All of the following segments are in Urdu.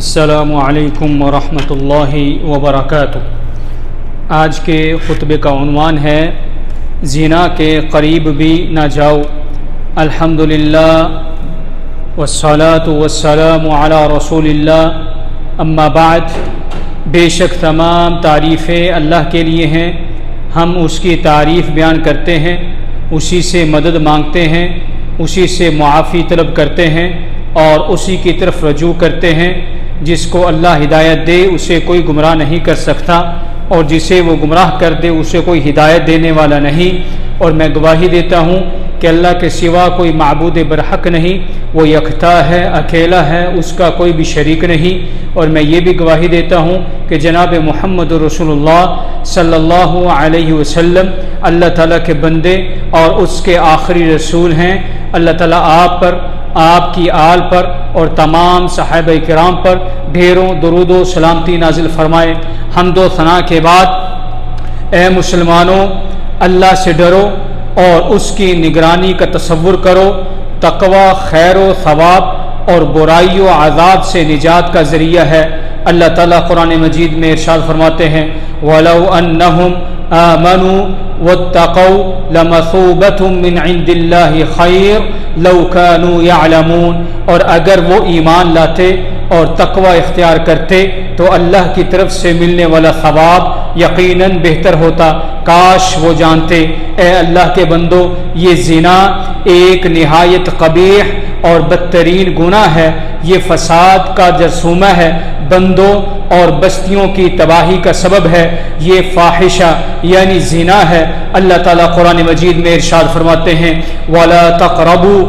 السلام علیکم ورحمۃ اللہ وبرکاتہ۔ آج کے خطبے کا عنوان ہے زنا کے قریب بھی نہ جاؤ۔ الحمدللہ والصلاة والسلام علی رسول اللہ، اما بعد۔ بے شک تمام تعریفیں اللہ کے لیے ہیں، ہم اس کی تعریف بیان کرتے ہیں، اسی سے مدد مانگتے ہیں، اسی سے معافی طلب کرتے ہیں اور اسی کی طرف رجوع کرتے ہیں۔ جس کو اللہ ہدایت دے اسے کوئی گمراہ نہیں کر سکتا، اور جسے وہ گمراہ کر دے اسے کوئی ہدایت دینے والا نہیں۔ اور میں گواہی دیتا ہوں کہ اللہ کے سوا کوئی معبود برحق نہیں، وہ یکتا ہے، اکیلا ہے، اس کا کوئی بھی شریک نہیں۔ اور میں یہ بھی گواہی دیتا ہوں کہ جناب محمد رسول اللہ صلی اللہ علیہ وسلم اللہ تعالیٰ کے بندے اور اس کے آخری رسول ہیں۔ اللہ تعالیٰ آپ پر، آپ کی آل پر اور تمام صحابہ کرام پر ڈھیروں درود و سلامتی نازل فرمائے۔ حمد و ثنا کے بعد اے مسلمانوں، اللہ سے ڈرو اور اس کی نگرانی کا تصور کرو۔ تقوی خیر و ثواب اور برائی و عذاب سے نجات کا ذریعہ ہے۔ اللہ تعالیٰ قرآن مجید میں ارشاد فرماتے ہیں وَلَوْ أَنَّهُمْ آمَنُوا وَاتَّقَوْا لَمَثُوبَةٌ مِّنْ عِندِ اللَّهِ خَيْرٌ لَوْ كَانُوا يَعْلَمُونَ، اور اگر وہ ایمان لاتے اور تقوی اختیار کرتے تو اللہ کی طرف سے ملنے والا ثواب یقیناً بہتر ہوتا، کاش وہ جانتے۔ اے اللہ کے بندو، یہ زنا ایک نہایت قبیح اور بدترین گناہ ہے، یہ فساد کا جرثومہ ہے، بندوں اور بستیوں کی تباہی کا سبب ہے، یہ فاحشہ یعنی زنا ہے۔ اللہ تعالیٰ قرآن مجید میں ارشاد فرماتے ہیں وَلَا تَقْرَبُوا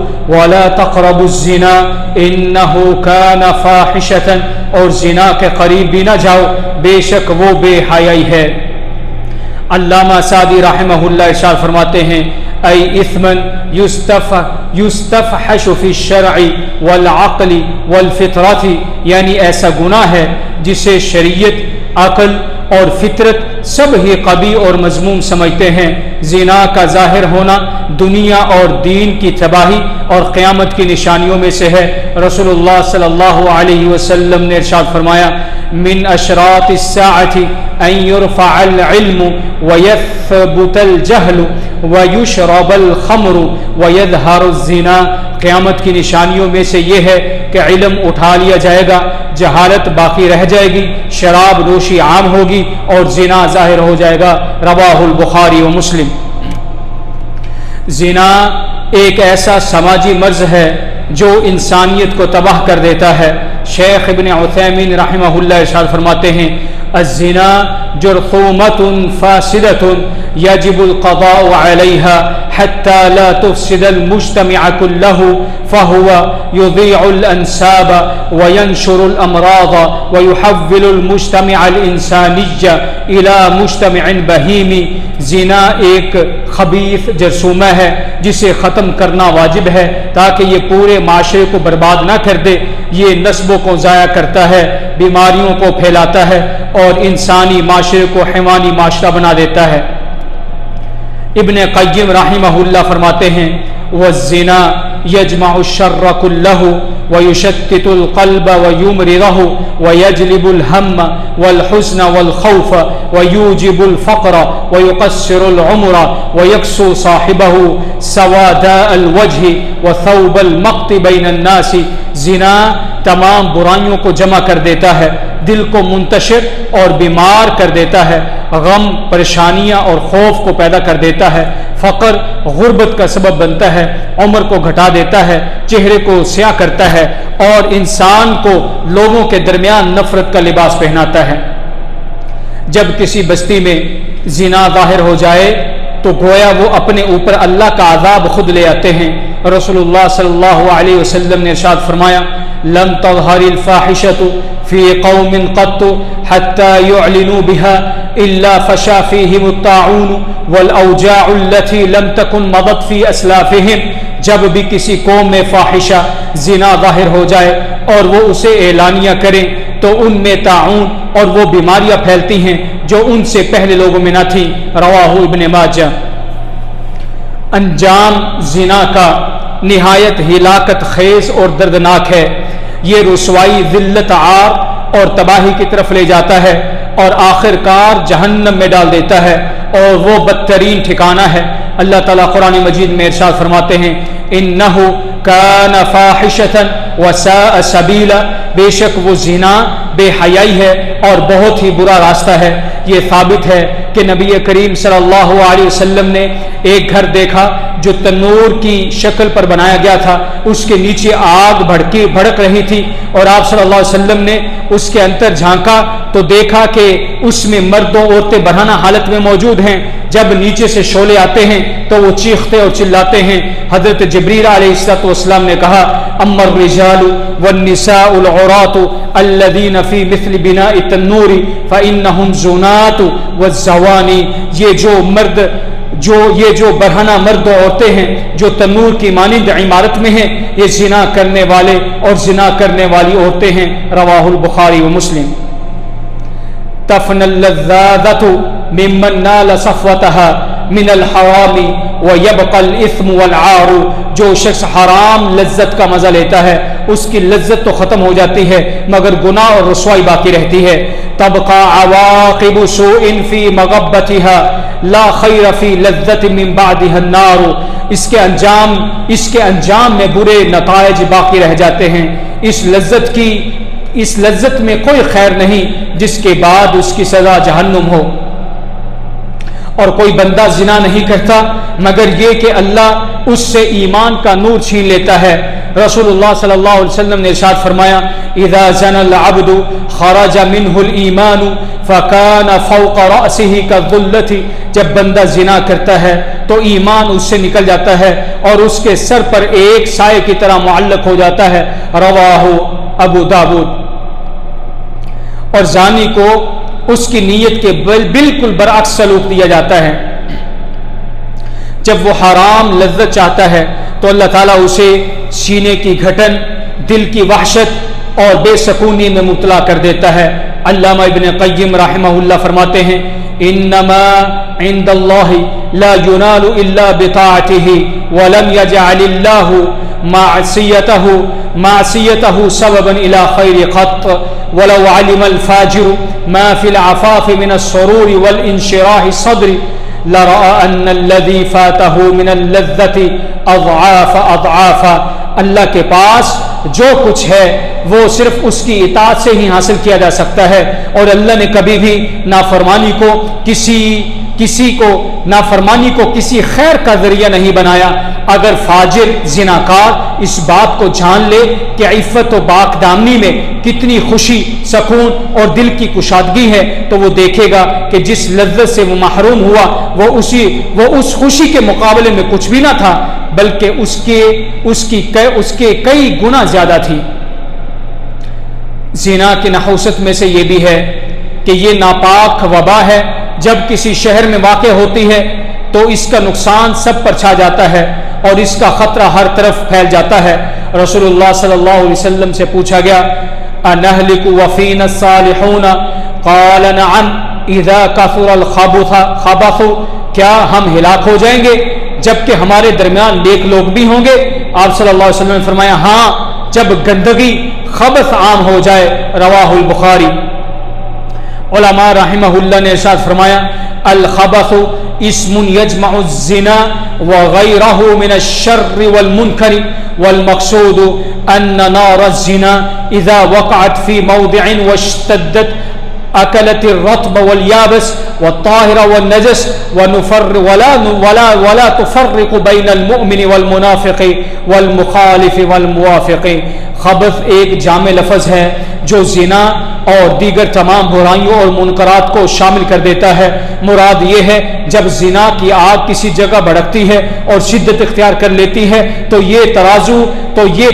الزِّنَا إِنَّهُ كَانَ فَاحِشَةً، اور زنا کے قریب بھی نہ جاؤ، بے شک وہ بے حیائی ہے۔ علامہ سعدی رحمہ اللہ ارشاد فرماتے ہیں ای اثمن یستفحش فی الشرع والعقل والفطرت، یعنی ایسا گناہ ہے جسے شریعت، عقل اور فطرت سب ہی قبیح اور مذموم سمجھتے ہیں۔ زنا کا ظاہر ہونا دنیا اور دین کی تباہی اور قیامت کی نشانیوں میں سے ہے۔ رسول اللہ صلی اللہ علیہ وسلم نے ارشاد فرمایا من اشراط الساعۃ ان یرفع العلم ویثبت الجہل ویشرب الخمر ویظہر الزنا، قیامت کی نشانیوں میں سے یہ ہے کہ علم اٹھا لیا جائے گا، جہالت باقی رہ جائے گی، شراب نوشی عام ہوگی اور زنا ظاہر ہو جائے گا۔ رواہ البخاری و مسلم۔ زنا ایک ایسا سماجی مرض ہے جو انسانیت کو تباہ کر دیتا ہے۔ شیخ ابن عثیمین رحمہ اللہ ارشاد فرماتے ہیں الزنا جرثومۃ فاسدۃ یجب القضاء علیہا حتی لا تفسد المجتمع کلہ فہو یضیع الانساب وینشر الامراض ویحول المجتمع الانسانی الی مجتمع بہیمی۔ زنا ایک خبیث جرثومہ ہے جسے ختم کرنا واجب ہے تاکہ یہ پورے معاشرے کو برباد نہ کر دے۔ یہ نسبوں کو ضائع کرتا ہے، بیماریوں کو پھیلاتا ہے اور انسانی معاشرے کو حیوانی معاشرہ بنا دیتا ہے۔ ابن قیم رحمہ اللہ فرماتے ہیں والزنا یجمع الشر کلہ ویشتت القلب ویمرضہ ویجلب الہم والحزن والخوف ویوجب الفقر ویقصر العمر ویکسو صاحبہ سواداء الوجہ وثوب المقت بین الناس۔ زنا تمام برائیوں کو جمع کر دیتا ہے، دل کو منتشر اور بیمار کر دیتا ہے، غم، پریشانیاں اور خوف کو پیدا کر دیتا ہے، فقر، غربت کا سبب بنتا ہے، عمر کو گھٹا دیتا ہے، چہرے کو سیاہ کرتا ہے اور انسان کو لوگوں کے درمیان نفرت کا لباس پہناتا ہے۔ جب کسی بستی میں زنا ظاہر ہو جائے تو گویا وہ اپنے اوپر اللہ کا عذاب خود لے آتے ہیں۔ رسول اللہ صلی اللہ علیہ وسلم نے ارشاد فرمایا لم تظہر الفاحشۃ فی قوم قط حتی یعلنوا بها الا فشا فیہم الطاعون والاوجاع التي لم تکن مضت فی اسلافہم۔ جب بھی کسی قوم میں فاحشہ زنا ظاہر ہو جائے اور وہ اسے اعلانیہ کریں تو ان میں طاعون اور وہ بیماریاں پھیلتی ہیں جو ان سے پہلے لوگوں میں نہ تھیں۔ رواہ ابن ماجہ۔ انجام زنا کا نہایت ہلاکت خیز اور دردناک ہے۔ یہ رسوائی، ذلت، عار اور تباہی کی طرف لے جاتا ہے اور آخر کار جہنم میں ڈال دیتا ہے، اور وہ بدترین ٹھکانہ ہے۔ اللہ تعالیٰ قرآن مجید میں ارشاد فرماتے ہیں انہ کان فاحشۃ وساء سبیلا، بے شک وہ زنا بے حیائی ہے اور بہت ہی برا راستہ ہے۔ یہ ثابت ہے کہ نبی کریم صلی اللہ علیہ وسلم نے ایک گھر دیکھا جو تنور کی شکل پر بنایا گیا تھا، اس کے نیچے آگ بھڑک رہی تھی، اور آپ صلی اللہ علیہ وسلم نے اس کے اندر جھانکا تو دیکھا کہ اس میں مرد و عورتیں برہنہ حالت میں موجود ہیں۔ جب نیچے سے شعلے آتے ہیں تو وہ چیختے اور چلاتے ہیں۔ حضرت جبریل علیہ السلام نے کہا اما الرجال والنساء العراة الذين في مثل بناء التنور فإنهم زنات والزواني، یہ جو برہنہ مرد و عورتیں ہیں جو تنور کی مانند عمارت میں ہیں، یہ زنا کرنے والے اور زنا کرنے والی عورتیں ہیں۔ رواہ البخاری و مسلم۔ تفن اللذاذة ممن نال صفوتها من الحرام ويبقى الاثم والعار، جو شخص حرام لذت کا مزہ لیتا ہے اس کی لذت تو ختم ہو جاتی ہے مگر گناہ اور رسوائی باقی رہتی ہے۔ تبقى عواقب سوء في مغبتها لا خیر فی لذت من بعدها النار، اس کے انجام میں برے نتائج باقی رہ جاتے ہیں۔ اس لذت میں کوئی خیر نہیں جس کے بعد اس کی سزا جہنم ہو۔ اور کوئی بندہ زنا نہیں کرتا مگر یہ کہ اللہ اس سے ایمان کا نور چھین لیتا ہے۔ رسول اللہ صلی اللہ علیہ وسلم نے ارشاد فرمایا اذا زنى العبد خرج منه الایمان فكان فوق رأسه كالظلة، جب بندہ زنا کرتا ہے تو ایمان اس سے نکل جاتا ہے اور اس کے سر پر ایک سائے کی طرح معلق ہو جاتا ہے۔ رواہ ابو داود۔ اور زانی کو اس کی نیت کے بالکل برعکس سلوک دیا جاتا ہے۔ جب وہ حرام لذت چاہتا ہے تو اللہ تعالیٰ اسے سینے کی گھٹن، دل کی وحشت اور بے سکونی میں مبتلا کر دیتا ہے۔ علامہ ابن قیم رحمہ اللہ فرماتے ہیں انما عند اللہ لا ينال الا بطاعته ولم يجعل الله معصیته سببا الى خیر قط ولو علم الفاجر ما في العفاف من السرور والانشراح الصدر لرأى ان الذي فاته من اللذة اضعاف اضعافا، اللہ کے پاس جو کچھ ہے وہ صرف اس کی اطاعت سے ہی حاصل کیا جا سکتا ہے، اور اللہ نے کبھی بھی نافرمانی کو کسی خیر کا ذریعہ نہیں بنایا۔ اگر فاجر زناکار اس بات کو جان لے کہ عفت و پاک دامنی میں کتنی خوشی، سکون اور دل کی کشادگی ہے تو وہ دیکھے گا کہ جس لذت سے وہ محروم ہوا وہ اس خوشی کے مقابلے میں کچھ بھی نہ تھا، بلکہ اس کے کئی گنا زیادہ تھی۔ زنا کی نحوست میں سے یہ بھی ہے کہ یہ ناپاک وبا ہے، جب کسی شہر میں واقع ہوتی ہے تو اس کا نقصان سب پر چھا جاتا ہے اور اس کا خطرہ ہر طرف پھیل جاتا ہے۔ رسول اللہ صلی اللہ علیہ وسلم سے پوچھا گیا انہلک وفینا الصالحون قال نعم اذا کثر الخبث، کیا ہم ہلاک ہو جائیں گے جبکہ ہمارے درمیان نیک لوگ بھی ہوں گے؟ آپ صلی اللہ علیہ وسلم نے فرمایا ہاں، جب گندگی خبث عام ہو جائے۔ رواہ البخاری۔ علماء رحمہ اللہ نے ارشاد فرمایا الخبث اسم یجمع الزنا وغیرہ من الشر والمنکر والمقصود ان نار الزنا اذا وقعت في موضع واشتدت اکلت الرطب والیابس والطاہر والنجس ولا تفرق بین المؤمن والمنافق والمخالف والموافق۔ خبث ایک جامع لفظ ہے جو زنا اور دیگر تمام برائیوں اور منکرات کو شامل کر دیتا ہے۔ مراد یہ ہے جب زنا کی آگ کسی جگہ بھڑکتی ہے اور شدت اختیار کر لیتی ہے تو یہ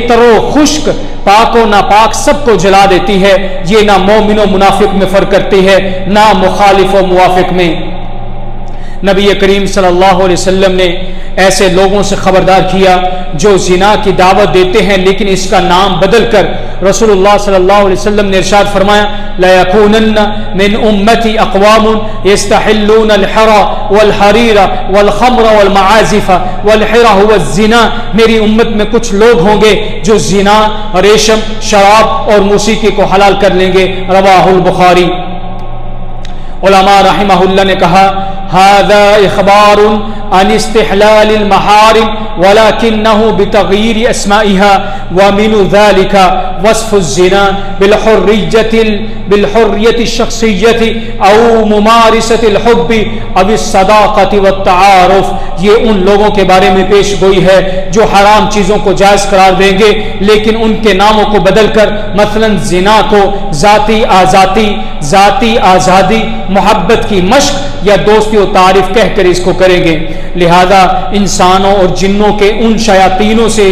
تر و خشک، پاک و ناپاک سب کو جلا دیتی ہے۔ یہ نہ مومن و منافق میں فرق کرتی ہے، نہ مخالف و موافق میں۔ نبی کریم صلی اللہ علیہ وسلم نے ایسے لوگوں سے خبردار کیا جو زنا کی دعوت دیتے ہیں لیکن اس کا نام بدل کر رسول اللہ صلی اللہ علیہ وسلم نے ارشاد فرمایا لَيَكُونَنَّ مِنْ أُمَّتِي أَقْوَامٌ يَسْتَحِلُّونَ الْحِرَى وَالْحَرِيرَ وَالْخَمْرَ وَالْمَعَازِفَ وَالْحِرَى هُوَ الزِّنَا، میری امت میں کچھ لوگ ہوں گے جو زنا، ریشم، شراب اور موسیقی کو حلال کر لیں گے۔ رواہ البخاری۔ علماء رحمہ اللہ نے کہا هذا اخبار عن استحلال المحارم ولكنه بتغيير اسمائها ومن ذلك وصف الزنا بالحرية الشخصية او ممارسة الحب او الصداقة والتعارف، یہ ان لوگوں کے بارے میں پیش گوئی ہے جو حرام چیزوں کو جائز قرار دیں گے لیکن ان کے ناموں کو بدل کر مثلا زنا کو ذاتی آزادی، محبت کی مشق یا دوستی و تعریف کہہ کر اس کو کریں گے۔ لہذا انسانوں اور جنوں کے ان شیاطینوں سے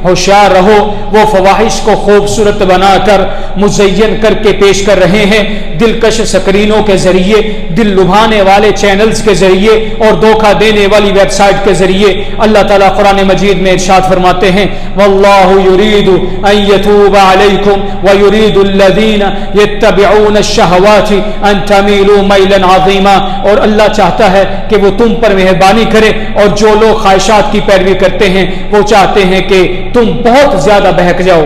ہوشیار رہو، وہ فواحش کو خوبصورت بنا کر مزین کر کے پیش کر رہے ہیں، دلکش سکرینوں کے ذریعے، دل لبھانے والے چینلز کے ذریعے اور دھوکہ دینے والی ویب سائٹ کے ذریعے۔ اللہ تعالیٰ قرآن مجید میں ارشاد فرماتے ہیں واللہ یرید ان یتوب علیکم ویرید الذین یتبعون الشہوات ان تمیلوا میلا عظیما، اور اللہ چاہتا ہے کہ وہ تم پر مہربانی کرے، اور جو لوگ خواہشات کی پیروی کرتے ہیں وہ چاہتے ہیں کہ تم بہت زیادہ بہک جاؤ۔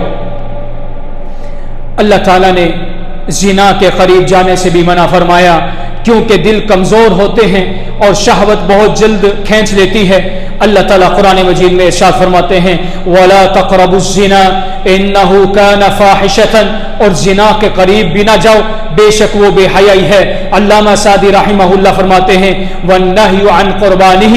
اللہ تعالیٰ نے زنا کے قریب جانے سے بھی منع فرمایا کیونکہ دل کمزور ہوتے ہیں اور شہوت بہت جلد کھینچ لیتی ہے۔ اللہ تعالیٰ قرآن مجید میں ارشاد فرماتے ہیں وَلَا تَقْرَبُوا الزِّنَا إِنَّهُ كَانَ فَاحِشَةً، اور زنا کے قریب بھی نہ جاؤ، بے شک وہ بے حیائی ہے۔ علامہ سعدی رحمہ اللہ فرماتے ہیں وَالنَّهْيُ عَنْ قُرْبَانِهِ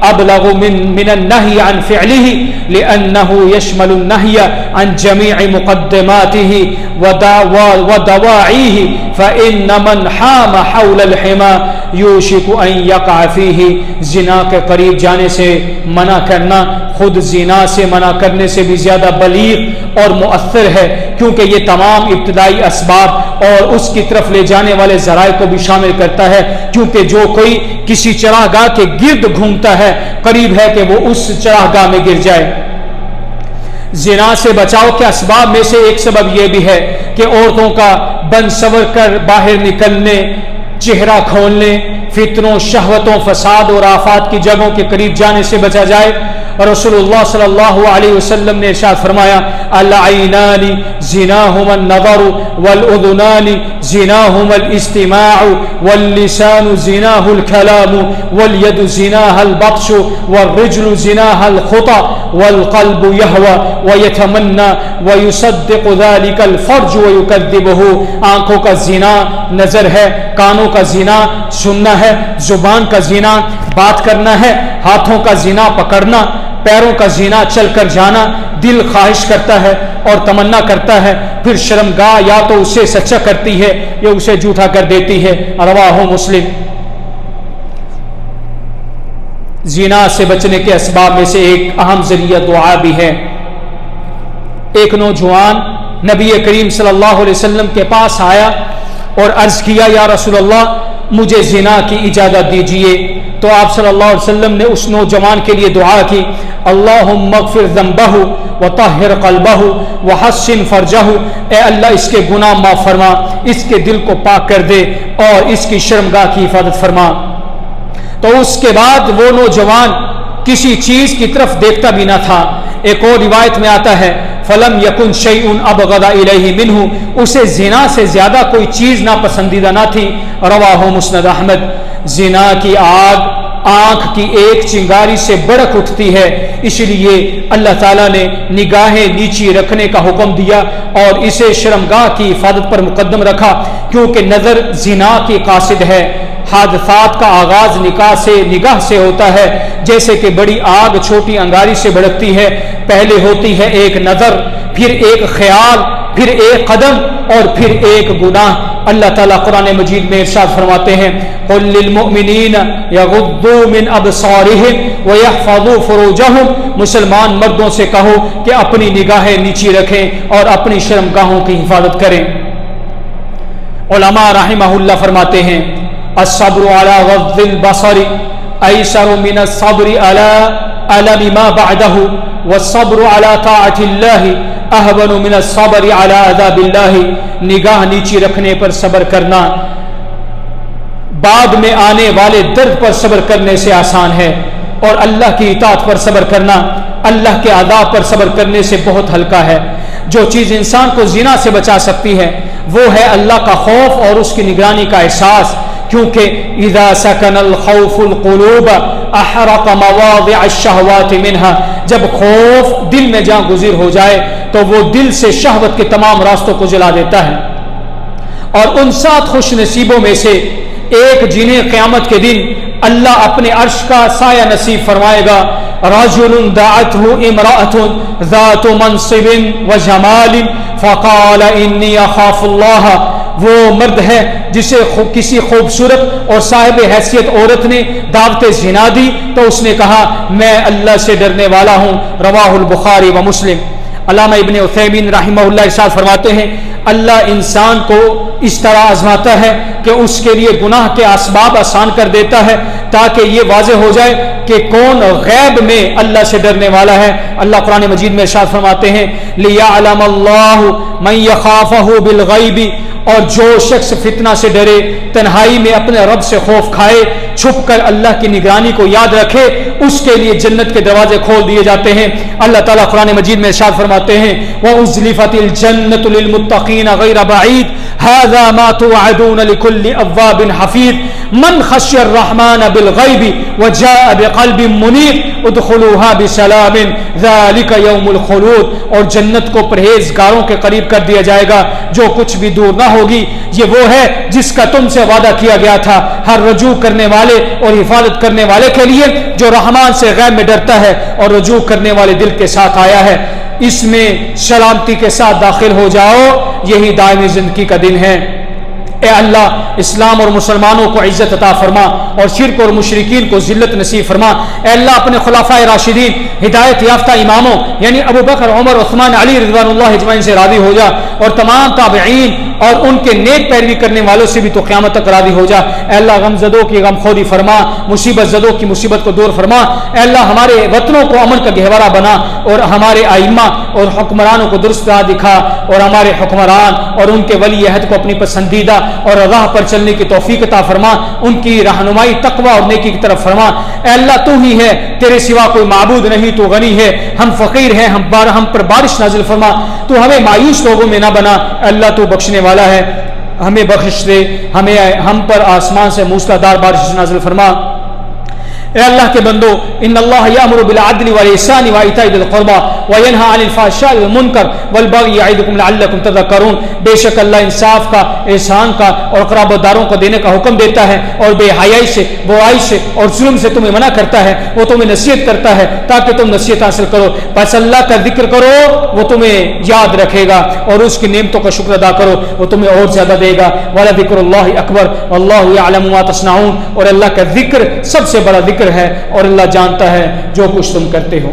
أبلغ من النهي عن فعله لأنه يشمل النهي عن جميع مقدماته ودواعيه فإن من حام حول الحمى يوشك أن يقع فيه۔ زنا کے قریب جانے سے منع کرنا خود زنا سے منع کرنے سے بھی زیادہ بلیغ اور مؤثر ہے، کیونکہ یہ تمام ابتدائی اسباب اور اس کی طرف لے جانے والے ذرائع کو بھی شامل کرتا ہے، کیونکہ جو کوئی کسی چراہ گاہ کے گرد گھومتا ہے قریب ہے کہ وہ اس چراہ گاہ میں گر جائے۔ زنا سے بچاؤ کے اسباب میں سے ایک سبب یہ بھی ہے کہ عورتوں کا بن سور کر باہر نکلنے، چہرہ کھولنے، فتنوں، شہوتوں، فساد اور آفات کی جگہوں کے قریب جانے سے بچا جائے۔ رسول اللہ صلی اللہ علیہ وسلم نے ارشاد فرمایا العینان زناہما النظر والاذنان زناہما الاستماع واللسان زناہ الکلام والید زناہ البطش والرجل زناہ الخطا والقلب یہوى ویتمنى ویصدق ذلك الفرج ویکذبہ۔ آنکھوں کا زنا نظر ہے، کانوں کا زنا سننا ہے، زبان کا زنا بات کرنا ہے، ہاتھوں کا زنا پکڑنا، پیروں کا زنا چل کر جانا، دل خواہش کرتا ہے اور تمنا کرتا ہے، پھر شرمگاہ یا تو اسے سچا کرتی ہے یا اسے جھوٹا کر دیتی ہے۔ رواہ مسلم۔ زنا سے بچنے کے اسباب میں سے ایک اہم ذریعہ دعا بھی ہے۔ ایک نوجوان نبی کریم صلی اللہ علیہ وسلم کے پاس آیا اور عرض کیا یا رسول اللہ مجھے زنا کی اجازت دیجیے، تو آپ صلی اللہ علیہ وسلم نے اس نوجوان کے لیے دعا کی اللہم اغفر ذنبہ وطہر قلبہ وحسن فرجہ، اے اللہ اس کے گناہ معاف فرما، اس کے دل کو پاک کر دے اور اس کی شرمگاہ کی حفاظت فرما۔ تو اس کے بعد وہ نوجوان کسی چیز کی طرف دیکھتا بھی نہ تھا۔ ایک اور روایت میں آتا ہے فلم یکن شیء ابغض الیہ منہ، اسے زنا سے زیادہ کوئی چیز ناپسندیدہ نہ تھی۔ رواہ مسند احمد۔ زنا کی آگ آنکھ کی ایک چنگاری سے بڑک اٹھتی ہے، اس لیے اللہ تعالیٰ نے نگاہیں نیچی رکھنے کا حکم دیا اور اسے شرمگاہ کی حفاظت پر مقدم رکھا، کیونکہ نظر زنا کی قاصد ہے۔ حادثات کا آغاز نگاہ سے ہوتا ہے، جیسے کہ بڑی آگ چھوٹی انگاری سے بھڑکتی ہے، پہلے ہوتی ہے ایک نظر، پھر ایک خیال، پھر ایک قدم اور پھر ایک گناہ۔ اللہ تعالیٰ قرآن مجید میں ارشاد فرماتے ہیں قل للمؤمنین یغضوا من ابصارہم ویحفظوا فروجہم، مسلمان مردوں سے کہو کہ اپنی نگاہیں نیچی رکھیں اور اپنی شرمگاہوں کی حفاظت کریں۔ علماء رحمہ اللہ فرماتے ہیں الصبر علی غض البصر ایسر من الصبر علی علم ما بعده والصبر على طاعت اللہ اہون من الصبر علی عذاب اللہ. نگاہ نیچی رکھنے پر صبر کرنا بعد میں آنے والے درد پر صبر کرنے سے آسان ہے، اور اللہ کی اطاعت پر صبر کرنا اللہ کے عذاب پر صبر کرنے سے بہت ہلکا ہے. جو چیز انسان کو زنا سے بچا سکتی ہے وہ ہے اللہ کا خوف اور اس کی نگرانی کا احساس، کیونکہ اذا سکن الخوف القلوب احرق مواضع الشہوات منها، جب خوف دل میں جاں گزر ہو جائے تو وہ دل سے شہوت کے تمام راستوں کو جلا دیتا ہے. اور ان 7 خوش نصیبوں میں سے ایک جنہیں قیامت کے دن اللہ اپنے عرش کا سایہ نصیب فرمائے گا، رجل دعته امرأة ذات منصب وجمال فقال انی اخاف اللہ. وہ مرد ہے جسے کسی خوبصورت اور صاحب حیثیت عورت نے دعوت زنا دی تو اس نے کہا میں اللہ سے ڈرنے والا ہوں. رواہ البخاری و مسلم. علامہ ابن عثیمین رحمہ اللہ ارشاد فرماتے ہیں اللہ انسان کو اس طرح آزماتا ہے کہ اس کے لیے گناہ کے اسباب آسان کر دیتا ہے تاکہ یہ واضح ہو جائے کہ کون غیب میں اللہ سے ڈرنے والا ہے. اللہ قرآن مجید میں ارشاد فرماتے ہیں لِيَعْلَمَ اللَّهُ مَن يَخَافَهُ بِالْغَيْبِ، اور جو شخص فتنہ سے ڈرے، تنہائی میں اپنے رب سے خوف کھائے، چھپ کر اللہ کی نگرانی کو یاد رکھے، اس کے لیے جنت کے دروازے کھول دیے جاتے ہیں. اللہ تعالیٰ قرآن مجید میں ارشاد فرماتے ہیں وَأُزْلِفَتِ الْجَنَّةُ لِلْمُتَّقِينَ غَيْرَ بَعِيدٍ هَذَا مَا تُوعَدُونَ لِكُلِّ أَوَّابٍ حَفِيظٍ مَنْ خَشِيَ الرَّحْمَنَ بِالْغَيْبِ وَجَاءَ بِقَلْبٍ مُنِيبٍ ادْخُلُوهَا بِسَلَامٍ ذَلِكَ يَوْمُ الْخُلُودِ. اور جنت کو پرہیزگاروں کے قریب کر دیا جائے گا جو کچھ بھی دور نہ ہوگی. یہ وہ ہے جس کا تم سے وعدہ کیا گیا تھا ہر رجوع کرنے والے اور حفاظت کرنے والے کے لیے جو رحمان سے غیب میں ڈرتا ہے اور رجوع کرنے والے دل کے ساتھ آیا ہے. اس میں سلامتی کے ساتھ داخل ہو جاؤ، یہی دائمی زندگی کا دن ہے. اے اللہ اسلام اور مسلمانوں کو عزت عطا فرما اور شرک اور مشرکین کو ذلت نصیب فرما. اے اللہ اپنے خلفائے راشدین ہدایت یافتہ اماموں یعنی ابو بکر، عمر، عثمان، علی رضوان اللہ اجمعین سے راضی ہو جا، اور تمام تابعین اور ان کے نیک پیروی کرنے والوں سے بھی تو قیامت تک راضی ہو جا. اے اللہ غم زدوں کی غم خوری فرما، مصیبت زدوں کی مصیبت کو دور فرما. اے اللہ ہمارے وطنوں کو امن کا گہوارہ بنا اور ہمارے ائمہ اور حکمرانوں کو درست راہ دکھا، اور ہمارے حکمران اور ان کے ولی عہد کو اپنی پسندیدہ اور راہ پر چلنے کی توفیق عطا فرما، ان کی رہنمائی تقوی اور نیکی کی طرف فرما. اے اللہ تو ہی ہے، تیرے سوا کوئی معبود نہیں، تو غنی ہے، ہم فقیر ہیں، ہم پر بارش نازل فرما، تو ہمیں مایوس لوگوں میں نہ بنا. اے اللہ تو بخشنے والا ہے، ہمیں بخش دے، ہم پر آسمان سے موسلادھار بارش نازل فرما. اے اللہ کے بندو ان اللہ یامر بالعدل والاحسان وایتاء ذی القربى وینہی عن الفحشاء والمنکر والبغی یعظکم لعلکم تذکرون. بے شک اللہ انصاف کا، احسان کا اور قرابت داروں کو دینے کا حکم دیتا ہے، اور بے حیائی سے، برائی سے اور ظلم سے تمہیں منع کرتا ہے. وہ تمہیں نصیحت کرتا ہے تاکہ تم نصیحت حاصل کرو. بس اللہ کا ذکر کرو، وہ تمہیں یاد رکھے گا، اور اس کی نعمتوں کا شکر ادا کرو، وہ تمہیں اور زیادہ دے گا. ولذکر اللہ اکبر واللہ یعلم ما تصنعون. اور اللہ کا ذکر سب سے بڑا ذکر ہے، اور اللہ جانتا ہے جو کچھ تم کرتے ہو.